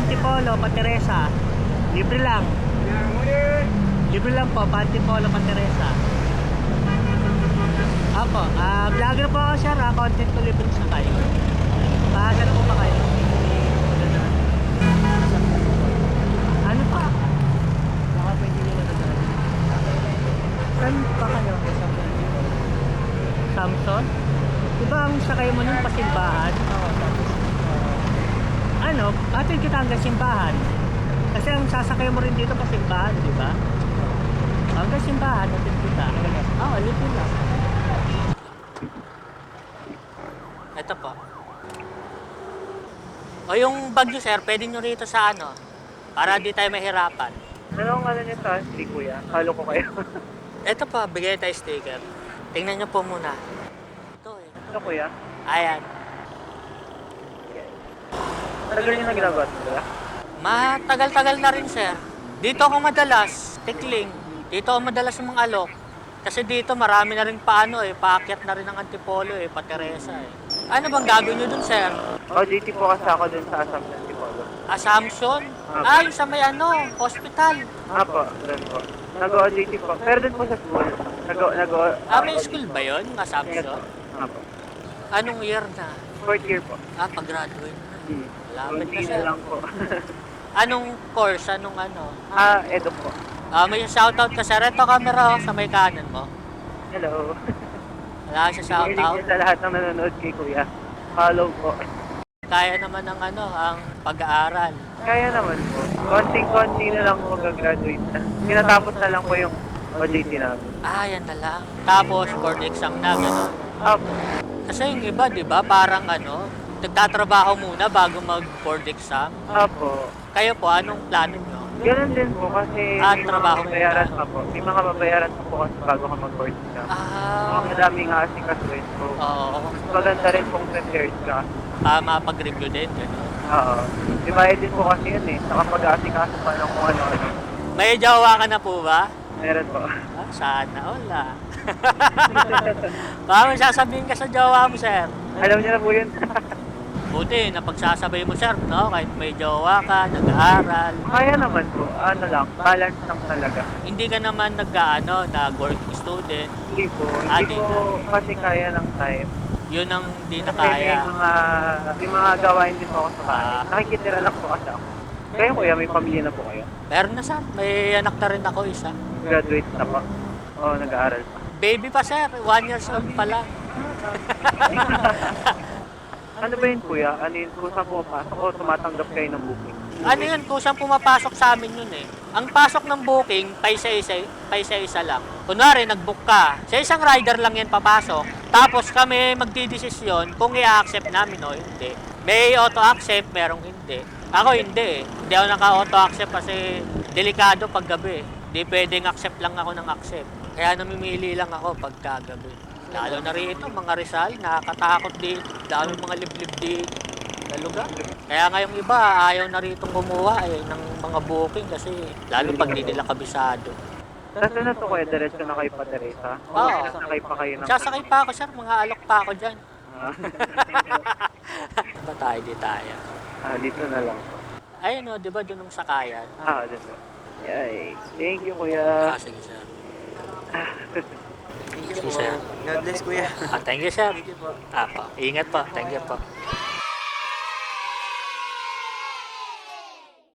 Antipolo, Pateresa. Libre lang. Libre lang po, Antipolo, Pateresa. Apo, vlogger po ako sir, content ko libre sa kayo. Pahasan po ba kayo? Ano pa? Baka pwede nyo na naman. Saan pa kayo? Samson? Diba ang sakay mo nun pasimbahan? Ano? Atin kita hanggang simbahan. Kasi ang sasakay mo rin dito pasimbahan, di ba? Hanggang simbahan, atin kita. Oo, libre lang. Ito po. O yung bag nyo sir, pwede nyo rito sa ano, para di tayo mahirapan. Ano ang ano nito? Hindi kuya. Halo ko kayo. Ito po, bigay tayo sticker. Tingnan nyo po muna. Ito eh. Ito kuya. Ayan. Tagal nyo na ginagawa kuya? Matagal-tagal na rin sir. Dito ako madalas, tikling. Dito ako madalas yung mga alok. Kasi dito marami na rin paano eh, paakyat na rin ng Antipolo eh, Pateresa eh. Ano bang gagawin nyo dun sir? OJT po kasi ako dun sa Asam Antipolo. Assumption? Ah, yung sa may ano, hospital. Apo, dun po. Nag-OJT po. Pero dun po sa school. May school ba yun? Assumption? Apo. Anong year na? 4th year po. Pag-graduate na. Malapit na Hindi sir. na lang po. Anong course? Anong ano? Edo po. May shoutout ka sir. Ito camera sa may kanan mo. Hello. Wala siya shoutout. Hiling sa lahat ng nanonood kay kuya. Follow po. Kaya naman ng ano, ang pag-aaral. Kaya naman po. Konting-konti na lang po gagraduate na. Tinatapos na lang po yung OJT namin. Yan na lang. Tapos board exam na, gano'n. Apo. Kasi yung iba, di ba, parang ano, nagtatrabaho muna bago mag-board exam. Apo. Kayo po, anong plano nyo? Ganun din po kasi may trabaho mga babayaran muna. pa po. May mga babayaran pa po kasi bago ka mag-board ka. Madami nga kasi kasuin po. Oo. Maganda rin pong prepared ka. Mapag-review din, gano'n. Oo. Dibayad din po kasi yun eh. Saka pag-aasikaso pa ng kung ano-ano. May jowa ka na po ba? Meron po. Sana, wala. Baka may sasabihin ka sa jowa mo, sir. Alam niyo na po yun. Buti, napagsasabay mo, sir, no? Kahit may jowa ka, nag-aaral. Kaya naman po. Ano lang, balance lang talaga. Hindi ka naman nag-work student. Hindi po. Hindi po kasi kaya ng time. Yun ang di na Kasi kaya. may mga gawain din po ako sa bahay. Nakikitira lang po kasi ako. Kayo kuya, may pamilya na po kayo? Meron na, sir. May anak na rin ako, isa. Graduate na po. Oo, nag-aaral pa. Baby pa, sir. 1 years old pa lang. Ano ba yun kuya? Ano yun? Kung saan pumapasok o tumatanggap kayo ng booking? Ano yun? Kung saan pumapasok sa amin yun eh. Ang pasok ng booking, paisa-isa lang. Kunwari, nag-book ka. Sa isang rider lang yan papasok. Tapos kami magdidesisyon kung i-accept namin o hindi. May auto-accept, merong hindi. Ako hindi eh. Hindi ako naka-auto-accept kasi delikado pag gabi. Hindi pwedeng accept lang ako ng accept. Kaya namimili lang ako pagka gabi. Lalo na rito, mga Rizal, nakakatakot dito. Dami mga liblib dito sa lugar. Kaya ngayong iba, ayaw na rito kumuha ng mga booking kasi lalo pag di nila kabisado. Tapos na to kuya, diretso na kayo pa Teresa? Oo. Sasakay pa kayo ng... Sasakay pa ako, sir. Mga alok pa ako dyan. Ba tayo, di tayo. Dito na lang. Ayun o, di ba doon ang sakayan? Dito. Yay. Thank you kuya. Sige, sir. Sige, sir. God bless kuya. Thank you, sir. Thank you po. Ingat po. Thank you po.